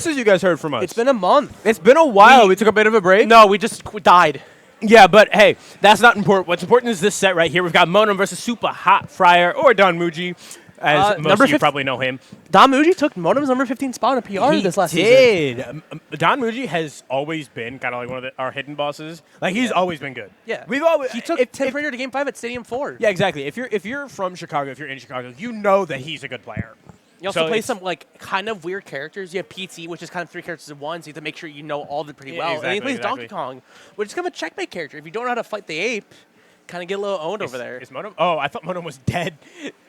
been since you guys heard from us? It's been a month. It's been a while. We took a bit of a break. No, we just died. Yeah, but hey, that's not important. What's important is this set right here. We've got Monem versus Supa Hot Frier, or Don Muji, as most of you probably know him. Don Muji took Monem's number 15 spot in a PR this last season. Don Muji has always been kind of like one of our hidden bosses. Like, he's always been good. Yeah. We've always He took Tim Frater to Game 5 at Stadium 4. Yeah, exactly. If you're from Chicago, if you're in Chicago, you know that he's a good player. You also play some like kind of weird characters. You have PT, which is kind of 3 characters in one, so you have to make sure you know all of them pretty well. Exactly, and he plays Donkey Kong, which is kind of a checkmate character. If you don't know how to fight the ape, kind of get a little owned over there. Is Monem? Oh, I thought Monem was dead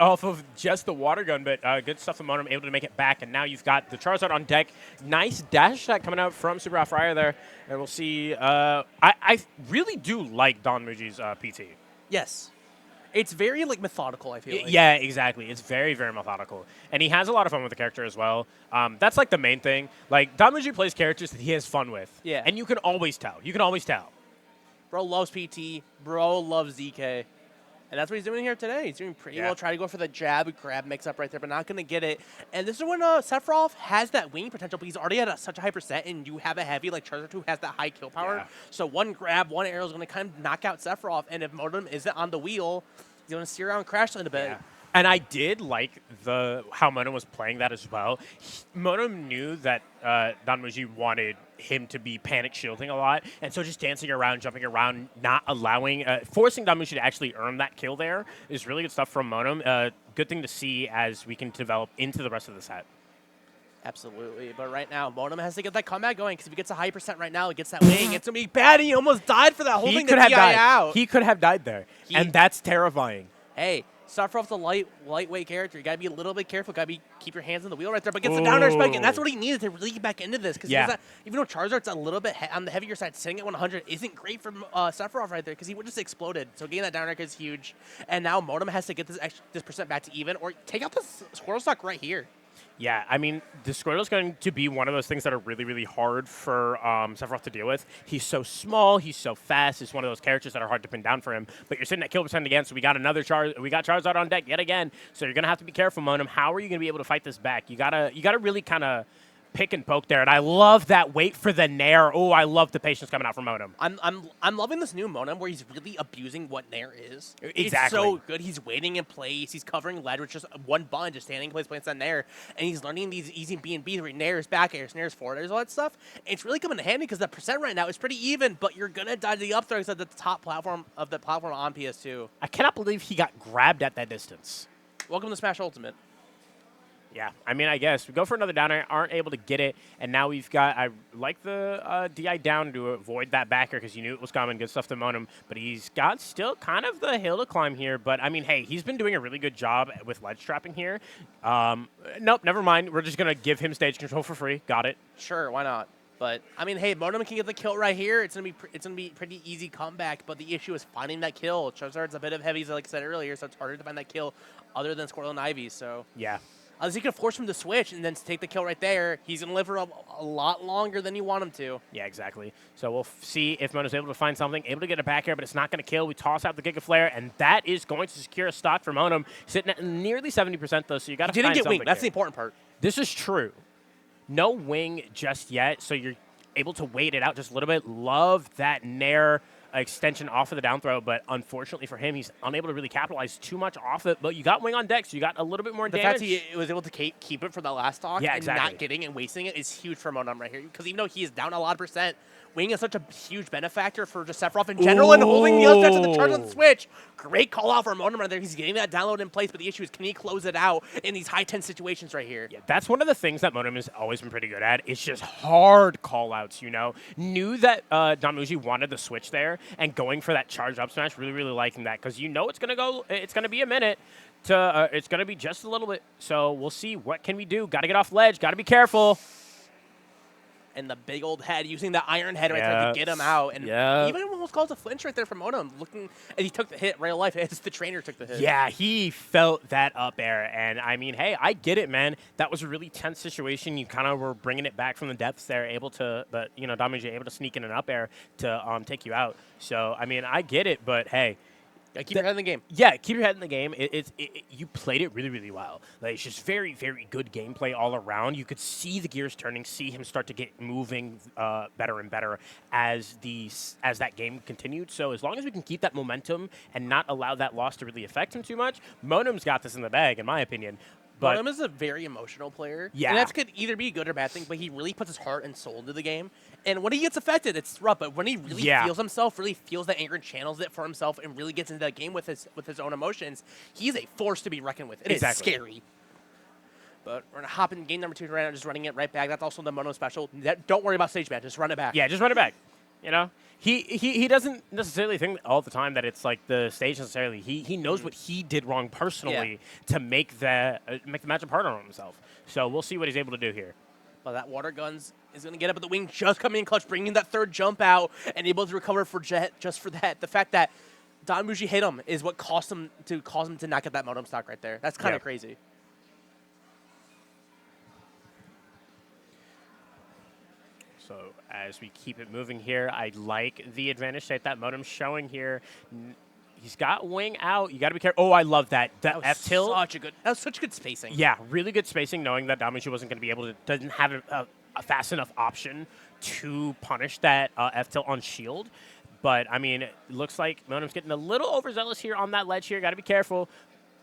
off of just the water gun, but good stuff from Monem, able to make it back. And now you've got the Charizard on deck. Nice dash shot coming out from Supa Hot Frier there. And we'll see. I really do like Don Muji's PT. Yes. It's very, like, methodical, I feel like. Yeah, exactly. It's very, very methodical. And he has a lot of fun with the character as well. That's, like, the main thing. Like, Don Muji plays characters that he has fun with. Yeah. And you can always tell. You can always tell. Bro loves PT. Bro loves ZK. And that's what he's doing here today. He's doing pretty well. Try to go for the jab, grab mix-up right there, but not going to get it. And this is when Sephiroth has that wing potential, but he's already at such a high percent, and you have a heavy like Charizard who has that high kill power. Yeah. So one grab, one arrow is going to kind of knock out Sephiroth, and if Monem isn't on the wheel, he's going to steer around Crash Land a bit. Yeah. And I did like how Monem was playing that as well. Monem knew that Don Muji wanted him to be panic shielding a lot, and so just dancing around, jumping around, not allowing, forcing Don Muji to actually earn that kill there is really good stuff from Monem. Good thing to see as we can develop into the rest of the set. Absolutely, but right now, Monem has to get that comeback going, because if he gets a high percent right now, he gets that wing, it's going to be bad, and he almost died for that whole thing to DI out. He could have died there, and that's terrifying. Hey, Sephiroth's a lightweight character. You got to be a little bit careful. Got to keep your hands on the wheel right there. But gets the down air spike, and that's what he needed to really get back into this. Because even though Charizard's a little bit on the heavier side, sitting at 100 isn't great for Sephiroth right there, because he would just exploded. So getting that down air is huge. And now Monem has to get this percent back to even, or take out this Squirtle Stock right here. Yeah, I mean, the Squirtle is going to be one of those things that are really, really hard for Sephiroth to deal with. He's so small, he's so fast. He's one of those characters that are hard to pin down for him. But you're sitting at kill percent again, so we got Charizard on deck yet again. So you're going to have to be careful, Monem. How are you going to be able to fight this back? You gotta really kind of pick and poke there, and I love that wait for the nair. Oh, I love the patience coming out from Monem. I'm loving this new Monem where he's really abusing what nair is. Exactly. It's so good. He's waiting in place. He's covering ledge with just one button, just standing in place, playing that nair, and he's learning these easy B&Bs where nairs, back airs, nairs, forward airs, all that stuff. And it's really coming in handy because the percent right now is pretty even, but you're gonna die to the up throws at the top platform of the platform on PS2. I cannot believe he got grabbed at that distance. Welcome to Smash Ultimate. Yeah, I mean, I guess. We go for another down air, aren't able to get it, and now we've got, I like the DI down to avoid that backer because you knew it was coming, good stuff to Monem, but he's got still kind of the hill to climb here, but I mean, hey, he's been doing a really good job with ledge trapping here. Nope, never mind. We're just going to give him stage control for free. Got it. Sure, why not? But, I mean, hey, Monem can get the kill right here. It's gonna be pretty easy comeback, but the issue is finding that kill. Charizard's a bit of heavies, like I said earlier, so it's harder to find that kill other than Squirtle and Ivy, so. Yeah. Unless he can force him to switch and then take the kill right there, he's going to live for a lot longer than you want him to. Yeah, exactly. So we'll see if Monem's able to find something, able to get a back air, but it's not going to kill. We toss out the Giga Flare, and that is going to secure a stock for Monem, sitting at nearly 70% though, so you got to find something. Didn't get wing. That's here. The important part. This is true. No wing just yet, so you're able to wait it out just a little bit. Love that nair extension off of the down throw, but unfortunately for him, he's unable to really capitalize too much off it. But you got wing on deck, so you got a little bit more damage. The fact he was able to keep it for the last stock and not getting and wasting it is huge for Monem right here. Because even though he is down a lot of percent, wing is such a huge benefactor for just Sephiroth in general, and holding the other side to the charge on the switch. Great call out for Monem right there. He's getting that download in place, but the issue is, can he close it out in these high tense situations right here? Yeah, that's one of the things that Monem has always been pretty good at. It's just hard call outs, you know. Knew that Don Muji wanted the switch there, and going for that charge up smash, really, really liking that, because you know it's going to be a minute. It's going to be just a little bit. So we'll see, what can we do? Got to get off ledge, got to be careful. And the big old head, using the iron head right there to get him out. And even almost caused a flinch right there from Monem. Looking, and he took the hit real life. It's the trainer took the hit. Yeah, he felt that up air. And I mean, hey, I get it, man. That was a really tense situation. You kind of were bringing it back from the depths there, able to, but, you know, Don Muji able to sneak in an up air to take you out. So, I mean, I get it, but hey, Yeah, keep your head in the game. Yeah, keep your head in the game. You played it really, really well. Like, it's just very, very good gameplay all around. You could see the gears turning, see him start to get moving better and better as that game continued. So as long as we can keep that momentum and not allow that loss to really affect him too much, Monem's got this in the bag, in my opinion. But Monem is a very emotional player. Yeah. And that could either be a good or bad thing, but he really puts his heart and soul into the game. And when he gets affected, it's rough. But when he really feels himself, really feels that anger and channels it for himself and really gets into that game with his own emotions, he's a force to be reckoned with. It is scary. But we're going to hop in game number 2 right now, just running it right back. That's also the Monem special. Don't worry about stage ban. Just run it back. Yeah, just run it back. You know? He doesn't necessarily think all the time that it's like the stage necessarily. He knows what he did wrong personally to make the matchup harder on himself. So we'll see what he's able to do here. Well, that water guns is going to get up at the wing, just coming in clutch, bringing that third jump out, and able to recover for Jet just for that. The fact that Donmuji hit him is what caused him to not get that Monem stock right there. That's kind of crazy. So as we keep it moving here, I like the advantage that Monem's showing here. He's got wing out. You got to be careful. Oh, I love that. That F tilt. That was such good spacing. Yeah, really good spacing, knowing that Donmuji wasn't going to be able to, doesn't have a fast enough option to punish that F tilt on shield. But, I mean, it looks like Monem's getting a little overzealous here on that ledge here. Got to be careful.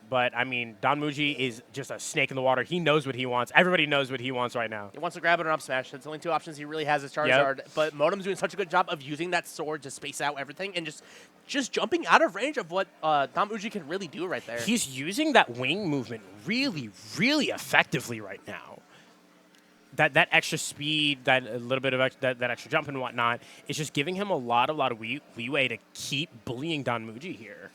But, I mean, Donmuji is just a snake in the water. He knows what he wants. Everybody knows what he wants right now. He wants to grab it or up smash. That's the only two options he really has as Charizard. But Monem's doing such a good job of using that sword to space out everything and just jumping out of range of what Donmuji can really do right there. He's using that wing movement really, really effectively right now. That extra speed, that a little bit of that extra jump and whatnot, is just giving him a lot of leeway to keep bullying Donmuji here.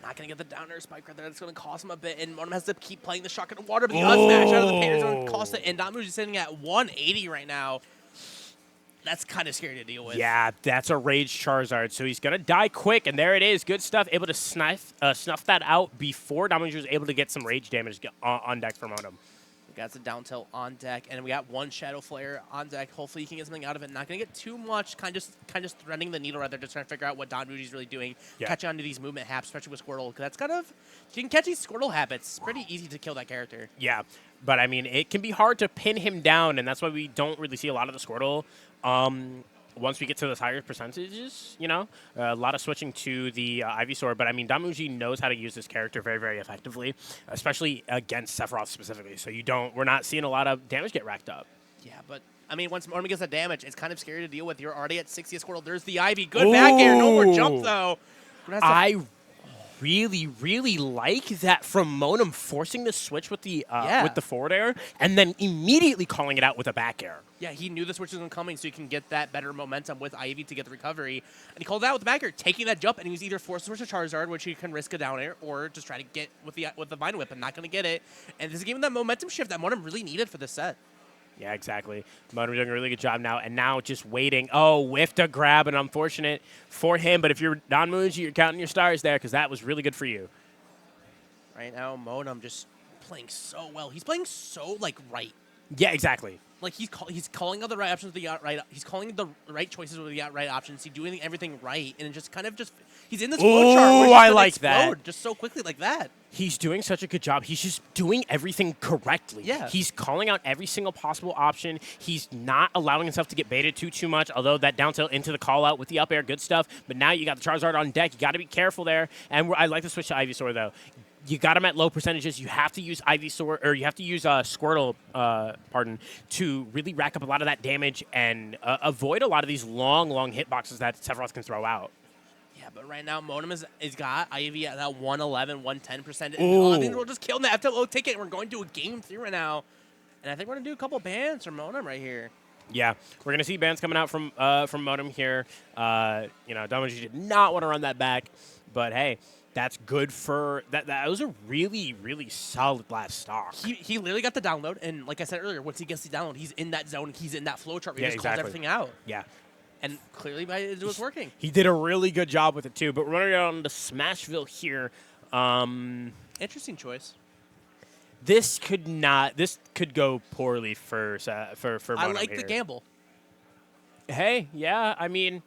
Not going to get the down air spike right there. That's going to cost him a bit. And Monem has to keep playing the shotgun of water, but the smash out of the paint is going to cost it. And Donmuji's sitting at 180 right now. That's kind of scary to deal with. Yeah, that's a Rage Charizard. So he's going to die quick, and there it is. Good stuff. Able to snuff that out before Donmuji was able to get some Rage damage on deck for Monem. We got the down tilt on deck, and we got one Shadow Flare on deck. Hopefully, he can get something out of it. Not going to get too much. Kind of just threading the needle right there, just trying to figure out what Donmuji's really doing. Catching onto these movement haps, especially with Squirtle, because that's kind of, if you can catch these Squirtle habits, it's pretty easy to kill that character. Yeah, but I mean, it can be hard to pin him down, and that's why we don't really see a lot of the Squirtle. Once we get to those higher percentages, you know, a lot of switching to the Ivysaur. But, I mean, Donmuji knows how to use this character very, very effectively, especially against Sephiroth specifically. So we're not seeing a lot of damage get racked up. Yeah, but, I mean, once Monem gets that damage, it's kind of scary to deal with. You're already at 60 Squirtle. There's the Ivy. Good back air. No more jump, though. I really, really like that from Monem, forcing the switch with the forward air and then immediately calling it out with a back air. Yeah, he knew the switch was coming, so he can get that better momentum with Ivy to get the recovery. And he called it out with the back air, taking that jump, and he was either forced to switch to Charizard, which he can risk a down air, or just try to get with the Vine Whip and not going to get it. And this is giving that momentum shift that Monem really needed for this set. Yeah, exactly. Monem doing a really good job now, and now just waiting. Oh, whiffed a grab, and unfortunate for him. But if you're Donmuji, you're counting your stars there, because that was really good for you. Right now, Monem just playing so well. He's playing so, right. Yeah, exactly. Like, he's calling out the right options with the right. He's calling the right choices with the right options. He's doing everything right, and just he's in this flow chart. Oh, I like that. Just so quickly like that. He's doing such a good job. He's just doing everything correctly. Yeah. He's calling out every single possible option. He's not allowing himself to get baited too much, although that down tilt into the call out with the up air, good stuff. But now you got the Charizard on deck. You got to be careful there. And I like to switch to Ivysaur, though. You got him at low percentages. You have to use Ivysaur, or you have to use Squirtle, to really rack up a lot of that damage and avoid a lot of these long hitboxes that Sephiroth can throw out. Yeah, but right now, Monem is got Ivy at that 111, 110%. I think we'll just kill him. That low ticket. We're going to a game 3 right now. And I think we're going to do a couple bans from Monem right here. Yeah, we're going to see bans coming out from Monem here. Donmuji did not want to run that back, but hey, that's good for that. That was a really, really solid last stock. He literally got the download, and like I said earlier, once he gets the download, he's in that zone. He's in that flow chart where he just calls everything out. Yeah. And clearly, it was working. He did a really good job with it, too. But we're running on to Smashville here. Interesting choice. This could go poorly for Monem I like here. the gamble. Hey, yeah, I mean,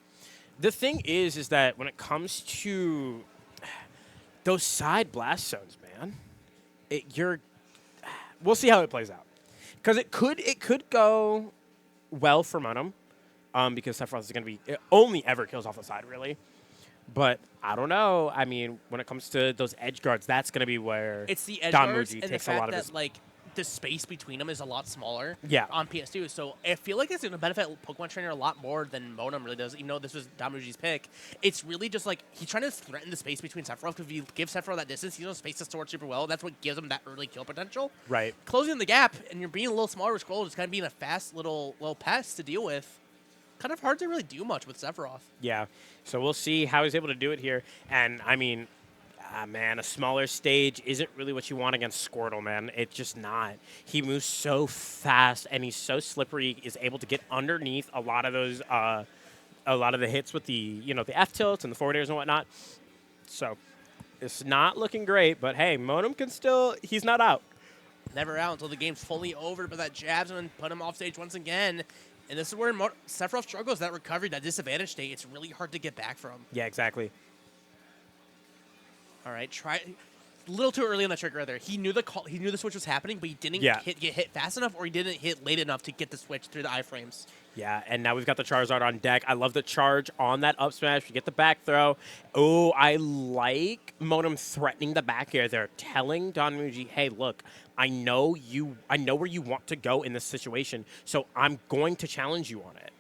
the thing is that when it comes to Those side blast zones, man. We'll see how it plays out. Because it could go well for Monem, because Sephiroth is going to be it only ever kills off the side, really. But I don't know. I mean, when it comes to those edge guards, that's going to be where it's the edge guards and the takes a lot fact of that his. like the space between them is a lot smaller. Yeah. On PS2, so I feel like it's going to benefit Pokemon Trainer a lot more than Monem really does. Even though this was Damuji's pick, it's really just like he's trying to threaten the space between Sephiroth. Because if you give Sephiroth that distance, he knows space to store super well. That's what gives him that early kill potential. Right. Closing the gap, and you're being a little smaller with Scroll, just kind of being a fast little pest to deal with. Kind of hard to really do much with Sephiroth. Yeah. So we'll see how he's able to do it here. And, I mean, man, a smaller stage isn't really what you want against Squirtle, man. It's just not. He moves so fast, and he's so slippery. He is able to get underneath a lot of those, a lot of the hits with the, the F tilts and the forward airs and whatnot. So it's not looking great, but hey, Monem can still, he's not out. Never out until the game's fully over, but that jabs him and put him off stage once again. And this is where Sephiroth struggles, that recovery, that disadvantage state. It's really hard to get back from. Yeah, exactly. All right, try. A little too early on the trigger right there. He knew the switch was happening, but he didn't get hit fast enough, or he didn't hit late enough to get the switch through the iframes. Yeah, and now we've got the Charizard on deck. I love the charge on that up smash. We get the back throw. Oh, I like Monem threatening the back air there, telling Damuji, hey, look, I know where you want to go in this situation, so I'm going to challenge you on it.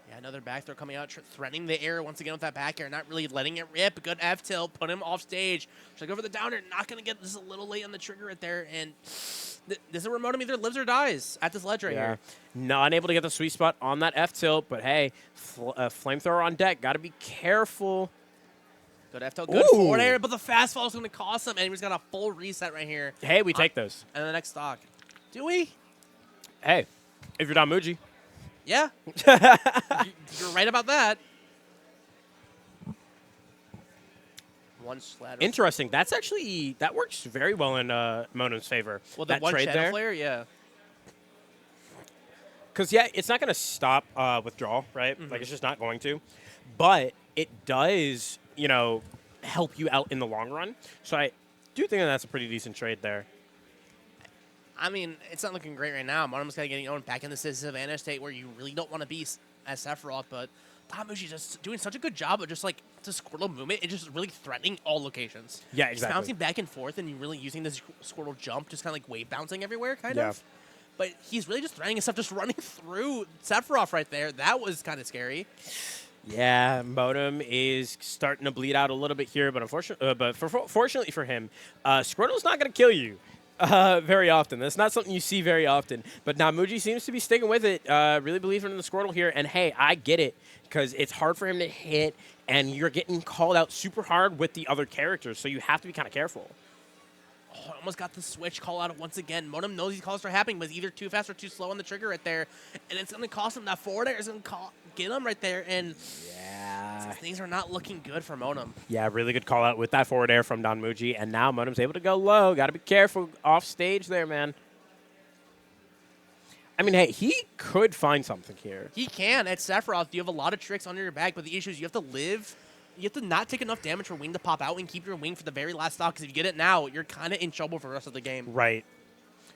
Yeah, another back throw coming out, threatening the air once again with that back air, not really letting it rip. Good F tilt, put him off stage. Should go for the downer, not going to get this a little late on the trigger right there, and this is where Monem either lives or dies at this ledge right here. Not able to get the sweet spot on that F tilt, but hey, flamethrower on deck. Got to be careful. Good F tilt, good forward air, but the fast fall is going to cost him, and he's got a full reset right here. Hey, we take those. And the next stock. Do we? Hey, if you're Damuji. Yeah. You're right about that. One slat. Interesting. That works very well in Monem's favor. Well, the that one trade channel there. flare, yeah. Because, yeah, it's not going to stop withdrawal, right? Like, it's just not going to. But it does, help you out in the long run. So I do think that's a pretty decent trade there. I mean, it's not looking great right now. Monem's kind of getting back in this disadvantage state where you really don't want to be as Sephiroth, but Damuji's just doing such a good job of just, like, the Squirtle movement. It's just really threatening all locations. Yeah, exactly. Just bouncing back and forth and really using this Squirtle jump, just kind of like wave bouncing everywhere, kind of. But he's really just threatening himself, just running through Sephiroth right there. That was kind of scary. Yeah, Monem is starting to bleed out a little bit here, but fortunately for him, Squirtle's not going to kill you very often. That's not something you see very often. But Damuji seems to be sticking with it, really believing in the Squirtle here. And hey, I get it, because it's hard for him to hit, and you're getting called out super hard with the other characters, so you have to be kind of careful. Oh, almost got the switch call out once again. Monem knows these calls are happening, but he's either too fast or too slow on the trigger right there. And it's going to cost him. That forward air is going to get him right there. And things are not looking good for Monem. Yeah, really good call out with that forward air from Damuji. And now Monem's able to go low. Got to be careful off stage there, man. I mean, hey, he could find something here. He can. At Sephiroth, you have a lot of tricks under your back, but the issue is you have to live. You have to not take enough damage for Wing to pop out and keep your Wing for the very last stock, because if you get it now, you're kind of in trouble for the rest of the game. Right.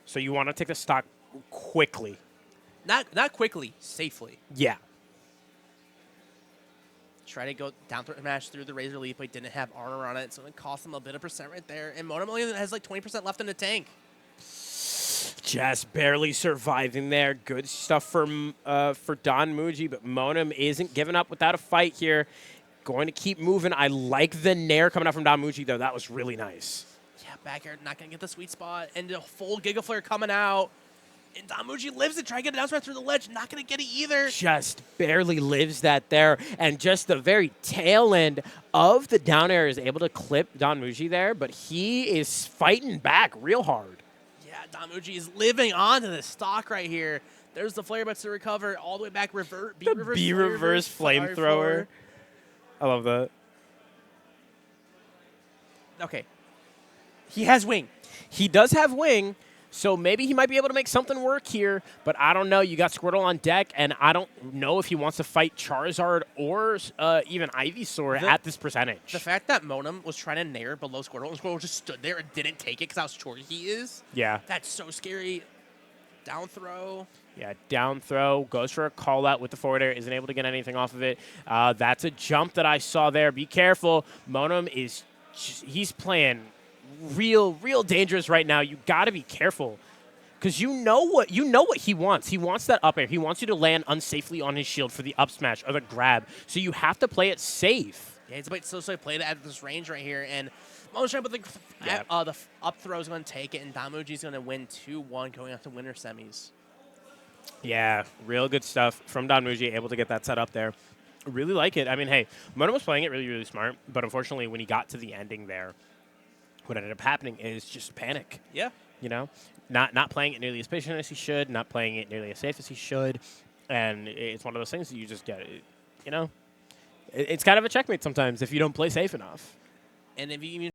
So you want to take the stock quickly. Not quickly, safely. Yeah. Try to go down smash through the Razor Leaf, but didn't have armor on it, so it cost him a bit of percent right there. And Monem only has like 20% left in the tank. Just barely surviving there. Good stuff for Damuji, but Monem isn't giving up without a fight here. Going to keep moving. I like the nair coming out from Damuji, though. That was really nice. Yeah, back air, not going to get the sweet spot. And a full Giga Flare coming out. And Damuji lives it, trying to get it down smash through the ledge. Not going to get it either. Just barely lives that there. And just the very tail end of the down air is able to clip Damuji there, but he is fighting back real hard. Yeah, Damuji is living on to the stock right here. There's the flare butts to recover. All the way back, B-reverse flamethrower. I love that. Okay. He has Wing. He does have Wing, So maybe he might be able to make something work here, but I don't know. You got Squirtle on deck, and I don't know if he wants to fight Charizard or even Ivysaur at this percentage. The fact that Monem was trying to nair below Squirtle, and Squirtle just stood there and didn't take it because how short he is. Yeah. That's so scary. Down throw. Yeah, down throw, goes for a call out with the forward air, isn't able to get anything off of it. That's a jump that I saw there. Be careful. Monem is, he's playing real dangerous right now. You got to be careful because you know what he wants. He wants that up air. He wants you to land unsafely on his shield for the up smash or the grab. So you have to play it safe. Yeah, so play it at this range right here, and Monem's trying to put the up throw is going to take it, and Damuji's going to win 2-1 going out to winner semis. Yeah, real good stuff from Damuji, able to get that set up there. Really like it. I mean, hey, Monem was playing it really smart, but unfortunately when he got to the ending there, what ended up happening is just panic. Yeah. You know, not playing it nearly as patient as he should, not playing it nearly as safe as he should, and it's one of those things that you just get, you know, it's kind of a checkmate sometimes if you don't play safe enough. And if you even